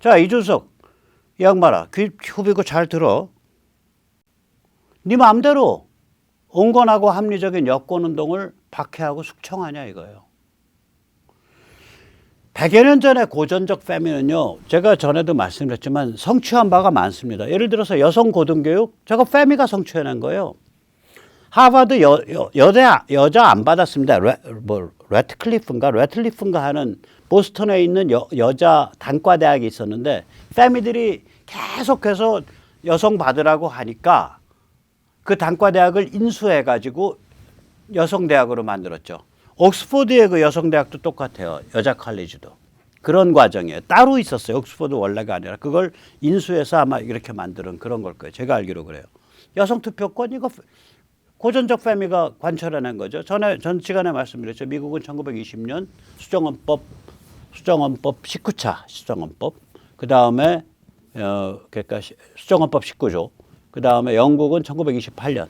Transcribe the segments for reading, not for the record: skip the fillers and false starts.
자, 이준석, 이 양반아, 귀 후비고 잘 들어. 네 마음대로 온건하고 합리적인 여권운동을 박해하고 숙청하냐 이거예요. 100여 년 전에 고전적 페미는요, 제가 전에도 말씀드렸지만 성취한 바가 많습니다. 예를 들어서 여성 고등교육, 저거 페미가 성취해낸 거예요. 하버드 여자 안 받았습니다. 레틀리프인가 하는 보스턴에 있는 여자 단과대학이 있었는데 페미들이 계속해서 여성 받으라고 하니까 그 단과대학을 인수해가지고 여성대학으로 만들었죠. 옥스포드의 그 여성대학도 똑같아요. 여자 칼리지도. 그런 과정이에요. 따로 있었어요. 옥스포드 원래가 아니라. 그걸 인수해서 아마 이렇게 만드는 그런 걸 거예요. 제가 알기로 그래요. 여성 투표권 이거 고전적 페미가 관철해낸 거죠. 전 시간에 말씀드렸죠. 미국은 1920년 수정헌법 19차 수정헌법. 그 다음에 그러니까 수정헌법 19조. 그 다음에 영국은 1928년.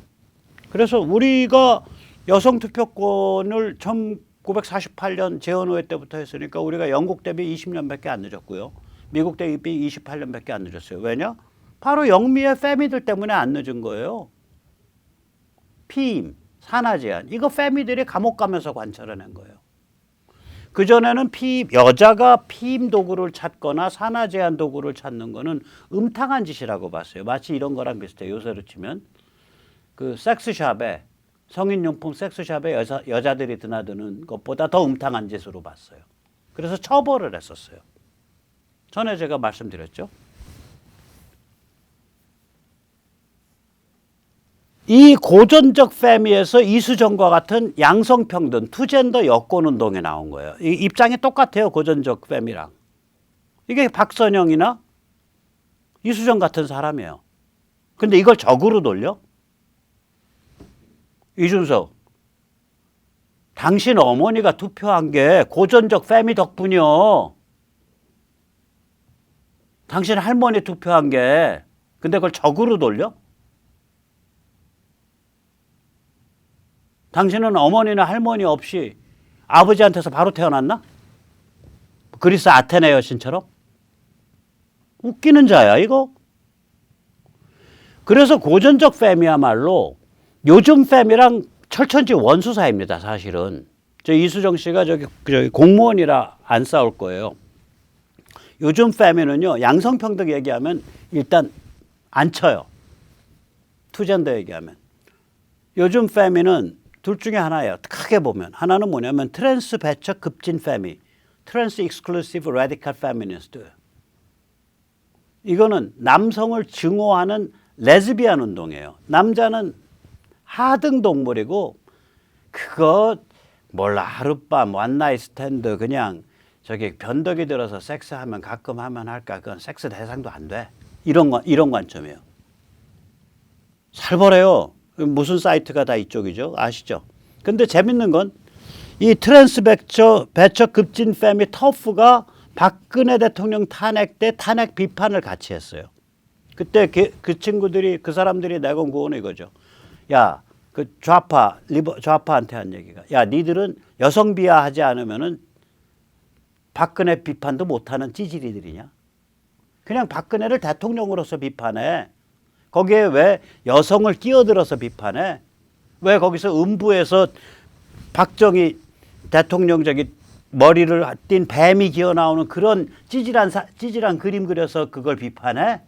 그래서 우리가 여성 투표권을 1948년 재헌의회 때부터 했으니까 우리가 영국 대비 20년밖에 안 늦었고요. 미국 대비 28년밖에 안 늦었어요. 왜냐? 바로 영미의 페미들 때문에 안 늦은 거예요. 피임, 산하 제한. 이거 페미들이 감옥 가면서 관철해낸 거예요. 그전에는 여자가 피임 도구를 찾거나 산하 제한 도구를 찾는 거는 음탕한 짓이라고 봤어요. 마치 이런 거랑 비슷해요. 요새로 치면 그 섹스샵에 성인용품 섹스샵에 여자들이 드나드는 것보다 더 음탕한 짓으로 봤어요. 그래서 처벌을 했었어요. 전에 제가 말씀드렸죠. 이 고전적 페미에서 이수정과 같은 양성평등, 투젠더 여권운동에 나온 거예요. 이 입장이 똑같아요. 고전적 페미랑. 이게 박선영이나 이수정 같은 사람이에요. 근데 이걸 적으로 돌려? 이준석, 당신 어머니가 투표한 게 고전적 페미 덕분이요. 당신 할머니 투표한 게. 근데 그걸 적으로 돌려? 당신은 어머니나 할머니 없이 아버지한테서 바로 태어났나? 그리스 아테네 여신처럼? 웃기는 자야 이거. 그래서 고전적 페미야말로 요즘 페미랑 철천지 원수 사이입니다. 사실은. 이수정 씨가 저기 공무원이라 안 싸울 거예요. 요즘 페미는요. 양성평등 얘기하면 일단 안 쳐요. 투젠더 얘기하면. 요즘 페미는 둘 중에 하나예요. 크게 보면. 하나는 뭐냐면 트랜스 배척 급진 페미, 트랜스 익스클루시브 레디컬 페미니스트. 이거는 남성을 증오하는 레즈비안 운동이에요. 남자는 하등 동물이고 그거 몰라 하룻밤 원나잇 스탠드 그냥 저기 변덕이 들어서 섹스하면 가끔 하면 할까 그건 섹스 대상도 안 돼. 이런 관점이에요. 살벌해요. 무슨 사이트가 다 이쪽이죠. 아시죠? 근데 재밌는 건 이 트랜스 배척 급진 페미 터프가 박근혜 대통령 탄핵 때 탄핵 비판을 같이 했어요. 그때 그 사람들이 내건 구호는 이거죠. 야, 그 좌파한테 한 얘기가. 야, 니들은 여성 비하하지 않으면은 박근혜 비판도 못하는 찌질이들이냐? 그냥 박근혜를 대통령으로서 비판해. 거기에 왜 여성을 끼어들어서 비판해? 왜 거기서 음부에서 박정희 대통령 머리를 띈 뱀이 기어 나오는 그런 찌질한 그림 그려서 그걸 비판해?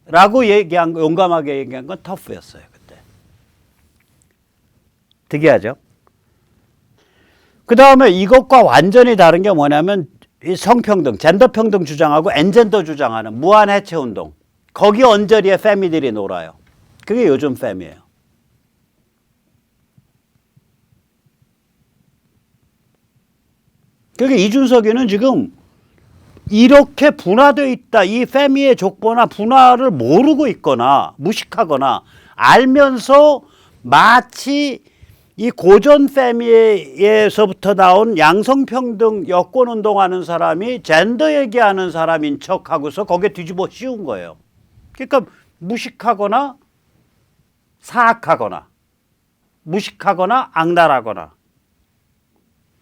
라고 용감하게 얘기한 건 터프였어요, 그때. 특이하죠? 그 다음에 이것과 완전히 다른 게 뭐냐면 이 성평등, 젠더평등 주장하고 엔젠더 주장하는 무한해체운동. 거기 언저리에 페미들이 놀아요. 그게 요즘 페미예요. 그러니까 이준석이는 지금 이렇게 분화되어 있다. 이 페미의 족보나 분화를 모르고 있거나 무식하거나 알면서 마치 이 고전 페미에서부터 나온 양성평등 여권운동하는 사람이 젠더 얘기하는 사람인 척하고서 거기에 뒤집어 씌운 거예요. 그러니까 무식하거나 사악하거나 무식하거나 악랄하거나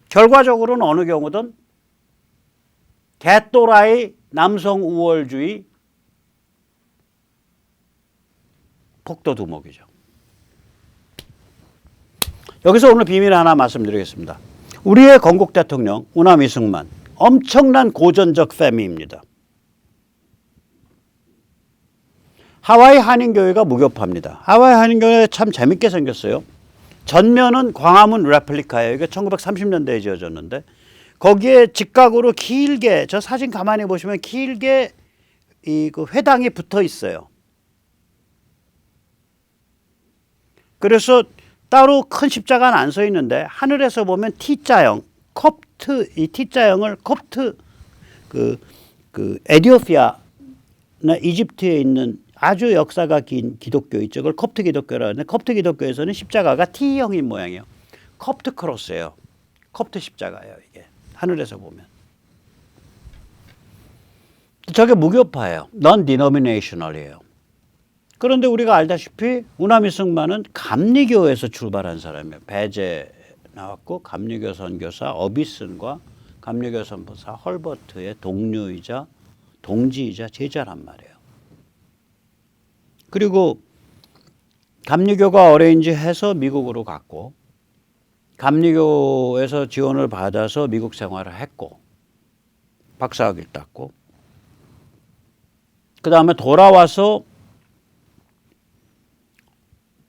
결과적으로는 어느 경우든 개또라이 남성 우월주의 폭도 두목이죠. 여기서 오늘 비밀 하나 말씀드리겠습니다. 우리의 건국 대통령 우남 이승만 엄청난 고전적 패미입니다. 하와이 한인교회가 무교파입니다. 하와이 한인교회 참 재밌게 생겼어요. 전면은 광화문 레플리카예요. 이게 1930년대에 지어졌는데 거기에 직각으로 길게 저 사진 가만히 보시면 길게 그 회당이 붙어 있어요. 그래서 따로 큰 십자가는 안 서 있는데 하늘에서 보면 T자형, 콥트 이 T자형을 콥트 그 에티오피아나 이집트에 있는 아주 역사가 긴 기독교 있죠. 그걸 콥트 기독교라 하는데 콥트 기독교에서는 십자가가 T형인 모양이에요. 콥트 크로스예요. 콥트 십자가예요. 이게 하늘에서 보면. 저게 무교파예요. non-denominational이에요. 그런데 우리가 알다시피 우남 이승만은 감리교에서 출발한 사람이에요. 배제 나왔고 감리교 선교사 어비슨과 감리교 선교사 헐버트의 동료이자 동지이자 제자란 말이에요. 그리고 감리교가 어레인지 해서 미국으로 갔고 감리교에서 지원을 받아서 미국 생활을 했고 박사학위를 땄고 그 다음에 돌아와서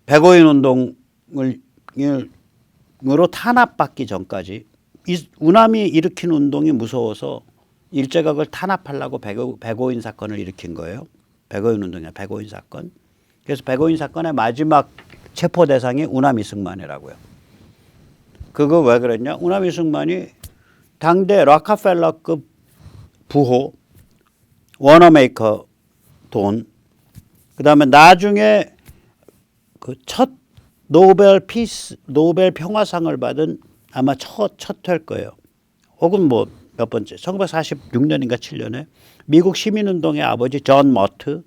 백오인 운동으로 탄압받기 전까지 우남이 일으킨 운동이 무서워서 일제각을 탄압하려고 백오인 사건을 일으킨 거예요. 백오인 운동이야. 백오인 사건. 그래서 백오인 사건의 마지막 체포 대상이 우남 이승만이라고요. 그거 왜 그랬냐? 우남 이승만이 당대 락카펠러급 부호 워너메이커 돈 그다음에 나중에 그 첫 노벨 평화상을 받은 아마 첫 될 거예요. 혹은 뭐 몇 번째 1946년인가 7년에 미국 시민운동의 아버지 존 머트의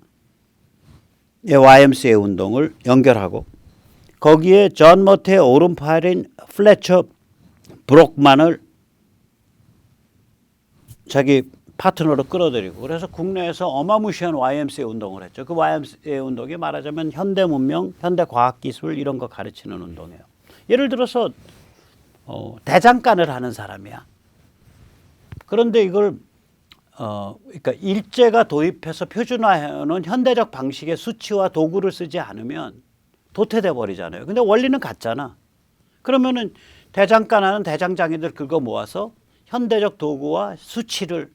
YMCA 운동을 연결하고 거기에 존 머트의 오른팔인 플래처 브록만을 자기 파트너로 끌어들이고 그래서 국내에서 어마무시한 YMCA 운동을 했죠. 그 YMCA 운동이 말하자면 현대 문명, 현대 과학기술 이런 거 가르치는 운동이에요. 예를 들어서 대장간을 하는 사람이야. 그런데 이걸 그러니까 일제가 도입해서 표준화해놓은 현대적 방식의 수치와 도구를 쓰지 않으면 도태돼 버리잖아요. 근데 원리는 같잖아. 그러면은 대장간하는 대장장이들 긁어 모아서 현대적 도구와 수치를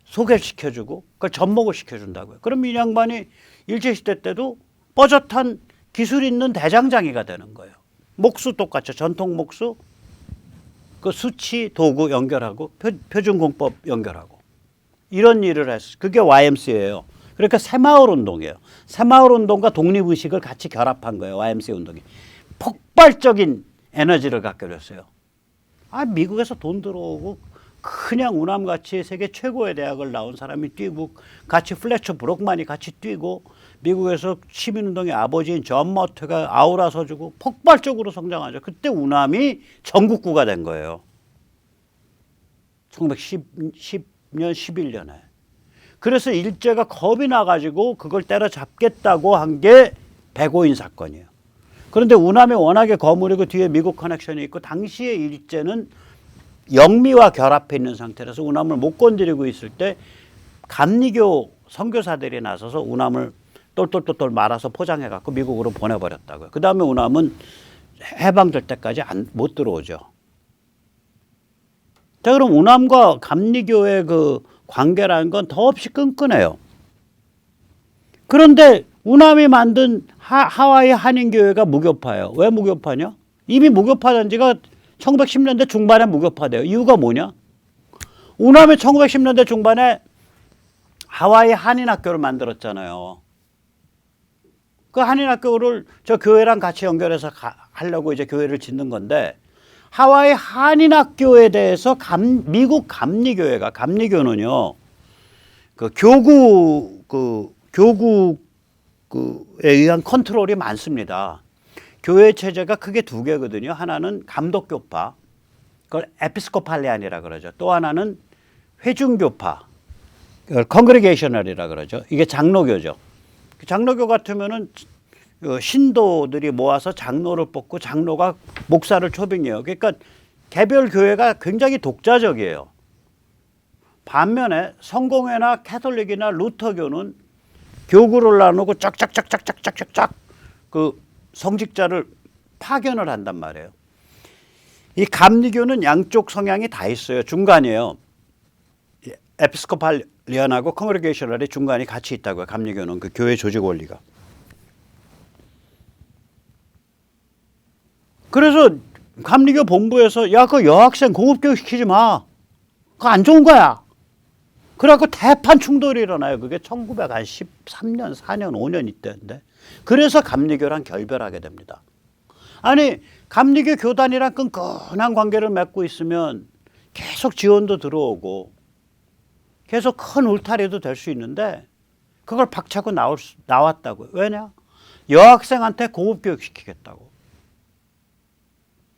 소개시켜주고 그걸 접목을 시켜준다고요. 그럼 이 양반이 일제시대 때도 뻐젓한 기술 있는 대장장이가 되는 거예요. 목수 똑같죠. 전통 목수 그 수치 도구 연결하고 표준공법 연결하고 이런 일을 했어요. 그게 YMCA예요. 그러니까 새마을 운동이에요. 새마을 운동과 독립의식을 같이 결합한 거예요. YMCA 운동이. 폭발적인 에너지를 갖게 됐어요. 미국에서 돈 들어오고 그냥 우남같이 세계 최고의 대학을 나온 사람이 뛰고 같이 플래처 브록만이 같이 뛰고 미국에서 시민운동의 아버지인 존 머트가 아우라 서주고 폭발적으로 성장하죠. 그때 우남이 전국구가 된 거예요. 1910년 11년에. 그래서 일제가 겁이 나가지고 그걸 때려잡겠다고 한 게 백오인 사건이에요. 그런데 우남이 워낙에 거물이고 뒤에 미국 커넥션이 있고 당시에 일제는 영미와 결합해 있는 상태라서 우남을 못 건드리고 있을 때 감리교 선교사들이 나서서 우남을 똘똘똘똘 말아서 포장해 갖고 미국으로 보내버렸다고요. 그 다음에 우남은 해방될 때까지 못 들어오죠. 자, 그럼 우남과 감리교의 그 관계라는 건 더없이 끈끈해요. 그런데 우남이 만든 하와이 한인교회가 무교파예요. 왜 무교파냐? 이미 무교파된 지가 1910년대 중반에 무교파돼요. 이유가 뭐냐? 우남이 1910년대 중반에 하와이 한인학교를 만들었잖아요. 그 한인학교를 저 교회랑 같이 연결해서 하려고 이제 교회를 짓는 건데 하와이 한인학교에 대해서 미국 감리교회가 감리교는요 그 교구에 의한 컨트롤이 많습니다. 교회 체제가 크게 두 개거든요. 하나는 감독교파, 그걸 에피스코팔리안이라 그러죠. 또 하나는 회중교파, 컨그리게이셔널이라 그러죠. 이게 장로교죠. 장로교 같으면은 신도들이 모아서 장로를 뽑고 장로가 목사를 초빙해요. 그러니까 개별 교회가 굉장히 독자적이에요. 반면에 성공회나 캐톨릭이나 루터교는 교구를 나누고 짝짝짝짝짝짝짝 그 성직자를 파견을 한단 말이에요. 이 감리교는 양쪽 성향이 다 있어요. 중간이에요. 에피스코팔리안하고 컨그리게이셔널이 중간이 같이 있다고요. 감리교는 그 교회 조직 원리가. 그래서 감리교 본부에서 야, 그 여학생 공업교육 시키지 마. 그거 안 좋은 거야. 그래갖고 대판 충돌이 일어나요. 그게 1913년, 4년, 5년 이때인데. 그래서 감리교랑 결별하게 됩니다. 아니, 감리교 교단이랑 끈끈한 관계를 맺고 있으면 계속 지원도 들어오고 계속 큰 울타리도 될 수 있는데 그걸 박차고 나왔다고요. 왜냐? 여학생한테 공업교육 시키겠다고.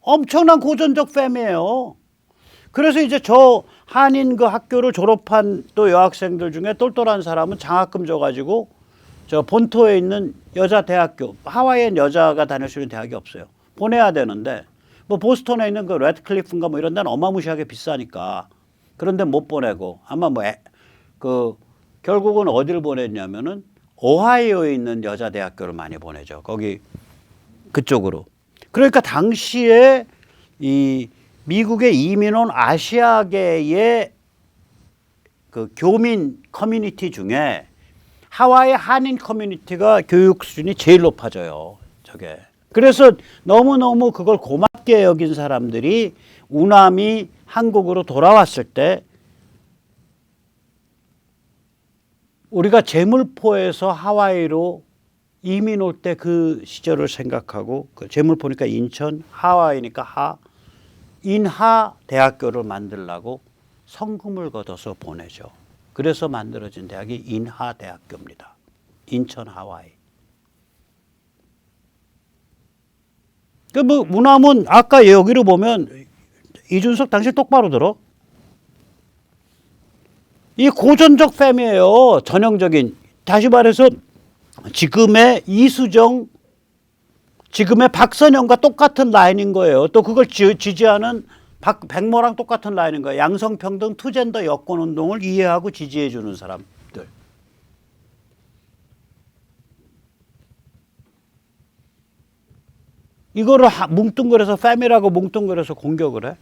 엄청난 고전적 팸이에요. 그래서 이제 저 한인 그 학교를 졸업한 또 여학생들 중에 똘똘한 사람은 장학금 줘가지고 저 본토에 있는 여자 대학교, 하와이엔 여자가 다닐 수 있는 대학이 없어요. 보내야 되는데 뭐 보스턴에 있는 그 레드클리프인가 뭐 이런 데는 어마무시하게 비싸니까 그런데 못 보내고 아마 뭐 그 결국은 어디를 보냈냐면은 오하이오에 있는 여자 대학교를 많이 보내죠. 거기 그쪽으로. 그러니까 당시에 이 미국의 이민 온 아시아계의 그 교민 커뮤니티 중에 하와이 한인 커뮤니티가 교육 수준이 제일 높아져요. 저게. 그래서 너무너무 그걸 고맙게 여긴 사람들이 우남이 한국으로 돌아왔을 때 우리가 제물포에서 하와이로 이민 올 때 그 시절을 생각하고 그 제물포니까 인천, 하와이니까 인하 대학교를 만들려고 성금을 걷어서 보내죠. 그래서 만들어진 대학이 인하 대학교입니다. 인천 하와이. 그 뭐 우남은 아까 여기로 보면 이준석 당신 똑바로 들어. 이 고전적 팸이에요. 전형적인. 다시 말해서 지금의 이수정, 지금의 박선영과 똑같은 라인인 거예요. 또 그걸 지지하는 백모랑 똑같은 라인인 거예요. 양성평등 투젠더 여권운동을 이해하고 지지해 주는 사람들. 이거를 뭉뚱그려서 팸이라고 뭉뚱그려서 공격을 해.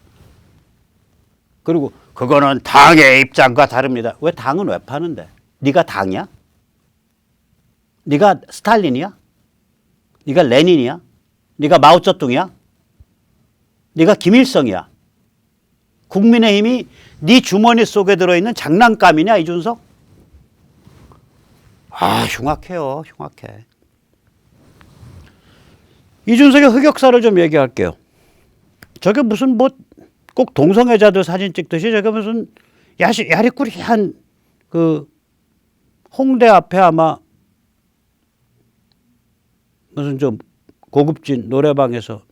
그리고 그거는 당의 입장과 다릅니다. 왜 당은 왜 파는데? 네가 당이야? 네가 스탈린이야? 네가 레닌이야? 네가 마오쩌둥이야? 네가 김일성이야? 국민의힘이 네 주머니 속에 들어있는 장난감이냐 이준석? 아 흉악해요. 흉악해. 이준석의 흑역사를 좀 얘기할게요. 저게 무슨 뭐 꼭 동성애자들 사진 찍듯이 저게 무슨 야리꾸리한 그 홍대 앞에 아마 무슨 좀 고급진 노래방에서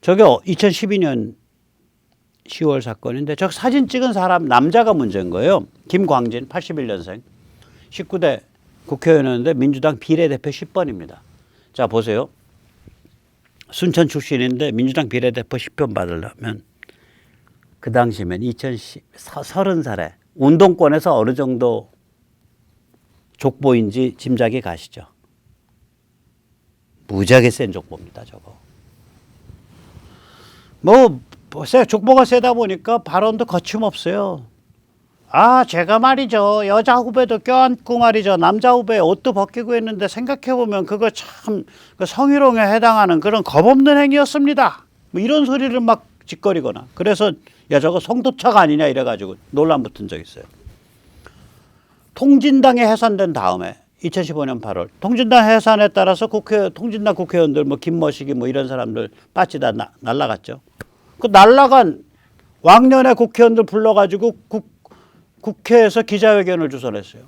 저게 2012년 10월 사건인데 저 사진 찍은 사람 남자가 문제인 거예요. 김광진 81년생 19대 국회의원이었는데 민주당 비례대표 10번입니다. 자 보세요. 순천 출신인데 민주당 비례대표 10편 받으려면 그 당시면 30살에 운동권에서 어느 정도 족보인지 짐작이 가시죠. 무지하게 센 족보입니다. 저거. 족보가 세다 보니까 발언도 거침없어요. 아 제가 말이죠. 여자 후배도 껴안고 말이죠. 남자 후배 옷도 벗기고 했는데 생각해보면 그거 참 성희롱에 해당하는 그런 겁없는 행위였습니다. 뭐 이런 소리를 막 짓거리거나. 그래서 야 저거 성도착 아니냐 이래가지고 논란 붙은 적 있어요. 통진당이 해산된 다음에 2015년 8월 통진당 해산에 따라서 통진당 국회의원들 뭐 김머식이 뭐 이런 사람들 빠지다 날라갔죠. 그 날라간 왕년의 국회의원들 불러가지고 국회에서 기자회견을 주선했어요.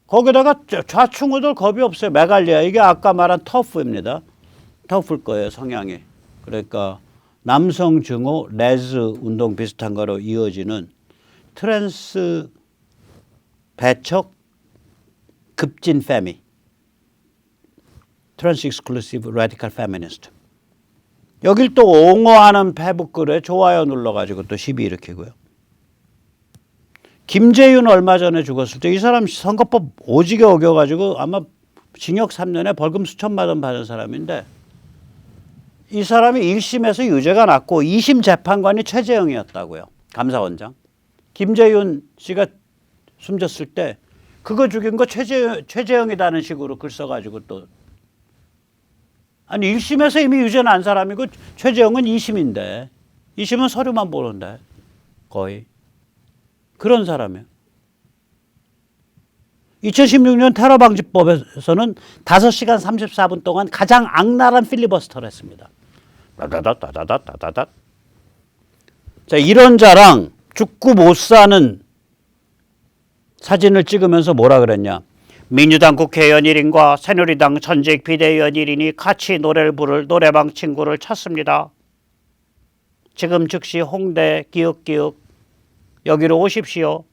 거기다가 좌충우돌 겁이 없어요. 메갈리아. 이게 아까 말한 터프입니다. 터프일 거예요. 성향이. 그러니까 남성 증오 레즈 운동 비슷한 거로 이어지는 트랜스 배척 급진 페미, 트랜스 익스클루시브 레디컬 페미니스트. 여길 또 옹호하는 페북글에 좋아요 눌러가지고 또 시비 일으키고요. 김재윤 얼마 전에 죽었을 때 이 사람 선거법 오지게 어겨가지고 아마 징역 3년에 벌금 수천만 원 받은 사람인데 이 사람이 1심에서 유죄가 났고 2심 재판관이 최재형이었다고요. 감사원장. 김재윤 씨가 숨졌을 때 그거 죽인 거 최재형이다는 식으로 글 써가지고 또 아니 1심에서 이미 유죄 난 사람이고 최재형은 2심인데 2심은 서류만 보는데 거의 그런 사람이에요. 2016년 테러방지법에서는 5시간 34분 동안 가장 악랄한 필리버스터를 했습니다. 따다다다다다다다. 자, 이런 자랑 죽고 못 사는 사진을 찍으면서 뭐라 그랬냐. 민주당 국회의원 1인과 새누리당 전직 비대위원 1인이 같이 노래를 부를 노래방 친구를 찾습니다. 지금 즉시 홍대 기억기억 여기로 오십시오.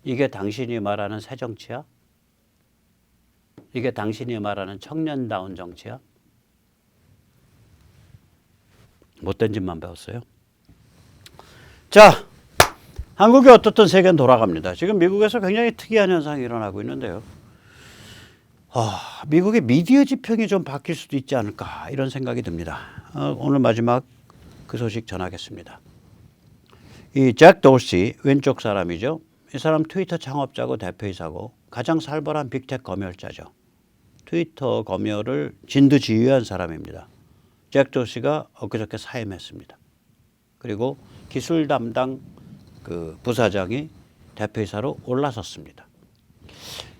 이게 당신이 말하는 새 정치야? 이게 당신이 말하는 청년다운 정치야? 못된 짓만 배웠어요. 자, 한국이 어떻든 세계는 돌아갑니다. 지금 미국에서 굉장히 특이한 현상이 일어나고 있는데요. 미국의 미디어 지평이 좀 바뀔 수도 있지 않을까 이런 생각이 듭니다. 오늘 마지막 그 소식 전하겠습니다. 이 잭 도시 왼쪽 사람이죠. 이 사람 트위터 창업자고 대표이사고 가장 살벌한 빅테크 검열자죠. 트위터 검열을 진두지휘한 사람입니다. 잭 도시가 엊그저께 사임했습니다. 그리고 기술 담당 그 부사장이 대표이사로 올라섰습니다.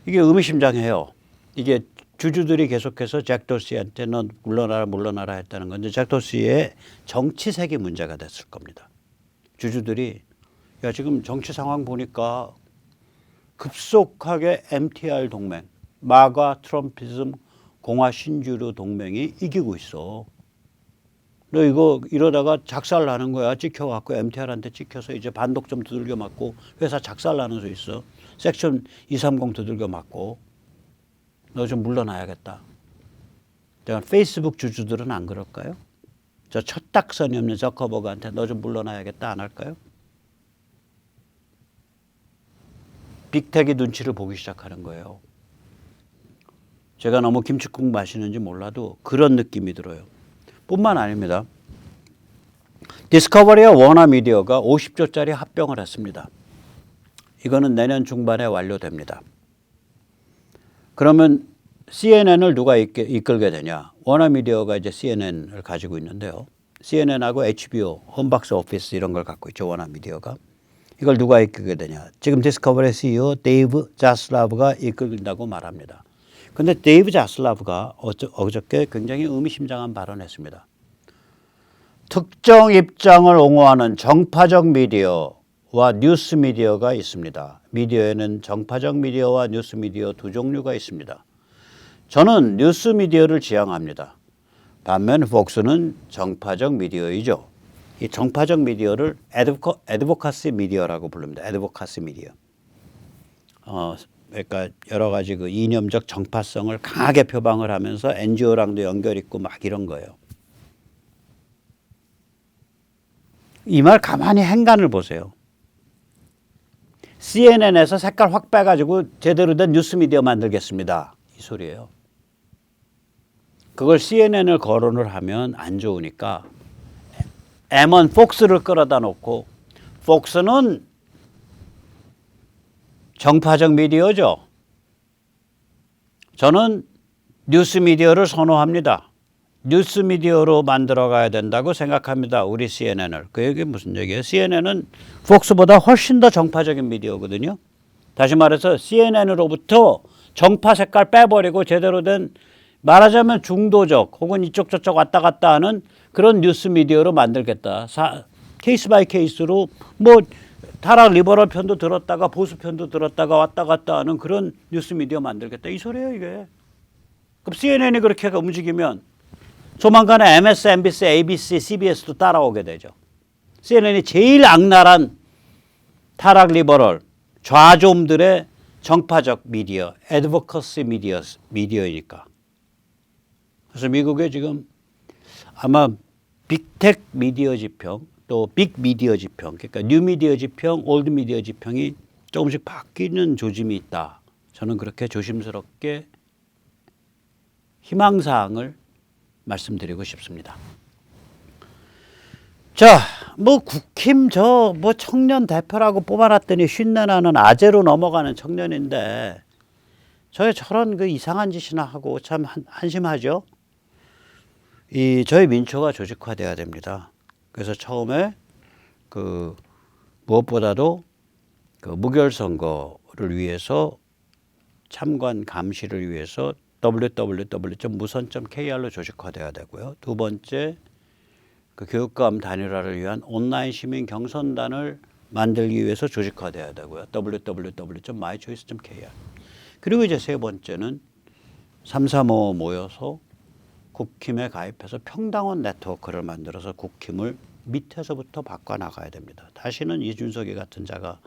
이게 의미심장해요. 이게 주주들이 계속해서 잭 도시한테 넌 물러나라 했다는 건데 잭 도시의 정치색이 문제가 됐을 겁니다. 주주들이 야 지금 정치 상황 보니까 급속하게 MTR 동맹, 마가 트럼피즘 공화 신주류 동맹이 이기고 있어. 너 이거 이러다가 작살나는 거야. 찍혀갖고 MTR한테 찍혀서 이제 반독 좀 두들겨 맞고 회사 작살나는 수 있어. 섹션 230 두들겨 맞고 너 좀 물러나야겠다. 페이스북 주주들은 안 그럴까요? 저 첫딱선이 없는 저커버그한테 너 좀 물러나야겠다 안 할까요? 빅텍이 눈치를 보기 시작하는 거예요. 제가 너무 김칫국 마시는지 몰라도 그런 느낌이 들어요. 뿐만 아닙니다. 디스커버리와 워너미디어가 50조짜리 합병을 했습니다. 이거는 내년 중반에 완료됩니다. 그러면 CNN을 누가 이끌게 되냐? 워너미디어가 이제 CNN을 가지고 있는데요. CNN하고 HBO, 홈박스 오피스 이런 걸 갖고 있죠. 워너미디어가. 이걸 누가 이끌게 되냐? 지금 디스커버리 CEO 데이브 자슬라브가 이끌린다고 말합니다. 그런데 데이브 자슬라브가 어저께 굉장히 의미심장한 발언을 했습니다. 특정 입장을 옹호하는 정파적 미디어와 뉴스 미디어가 있습니다. 미디어에는 정파적 미디어와 뉴스 미디어 두 종류가 있습니다. 저는 뉴스 미디어를 지향합니다. 반면 폭스는 정파적 미디어이죠. 이 정파적 미디어를 애드보카시 미디어라고 부릅니다. 애드보카시 미디어. 그러니까 여러 가지 그 이념적 정파성을 강하게 표방을 하면서 NGO랑도 연결 있고 막 이런 거예요. 이 말 가만히 행간을 보세요. CNN에서 색깔 확 빼가지고 제대로 된 뉴스 미디어 만들겠습니다. 이 소리예요. 그걸 CNN을 거론을 하면 안 좋으니까 M1 폭스를 끌어다 놓고 폭스는 정파적 미디어죠. 저는 뉴스 미디어를 선호합니다. 뉴스 미디어로 만들어가야 된다고 생각합니다. 우리 CNN을. 그 얘기 무슨 얘기예요? CNN은 폭스보다 훨씬 더 정파적인 미디어거든요. 다시 말해서 CNN으로부터 정파 색깔 빼버리고 제대로 된 말하자면 중도적 혹은 이쪽 저쪽 왔다 갔다 하는 그런 뉴스 미디어로 만들겠다. 케이스 바이 케이스로 뭐 타락 리버럴 편도 들었다가 보수 편도 들었다가 왔다 갔다 하는 그런 뉴스 미디어 만들겠다. 이 소리예요 이게. 그럼 CNN이 그렇게 움직이면 조만간에 MSNBC, ABC, CBS도 따라오게 되죠. CNN이 제일 악랄한 타락 리버럴, 좌좀들의 정파적 미디어, 애드버커시 미디어이니까. 그래서 미국에 지금 아마 빅텍 미디어 지평, 또 빅 미디어 지평, 그러니까 뉴 미디어 지평, 올드 미디어 지평이 조금씩 바뀌는 조짐이 있다. 저는 그렇게 조심스럽게 희망사항을 말씀드리고 싶습니다. 자, 뭐 국힘 뭐 청년 대표라고 뽑아놨더니 쉰내나는 아재로 넘어가는 청년인데 저런 그 이상한 짓이나 하고 참 한심하죠. 저희 민초가 조직화돼야 됩니다. 그래서 처음에 그 무엇보다도 그 무결선거를 위해서 참관 감시를 위해서 www.mu선.kr로 조직화돼야 되고요. 두 번째 그 교육감 단일화를 위한 온라인 시민 경선단을 만들기 위해서 조직화돼야 되고요. www.mychoice.kr. 그리고 이제 세 번째는 335 모여서 국힘에 가입해서 평당원 네트워크를 만들어서 국힘을 밑에서부터 바꿔나가야 됩니다. 다시는 이준석이 같은 자가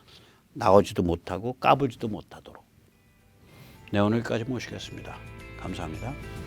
나오지도 못하고 까불지도 못하도록. 네, 오늘까지 모시겠습니다. 감사합니다.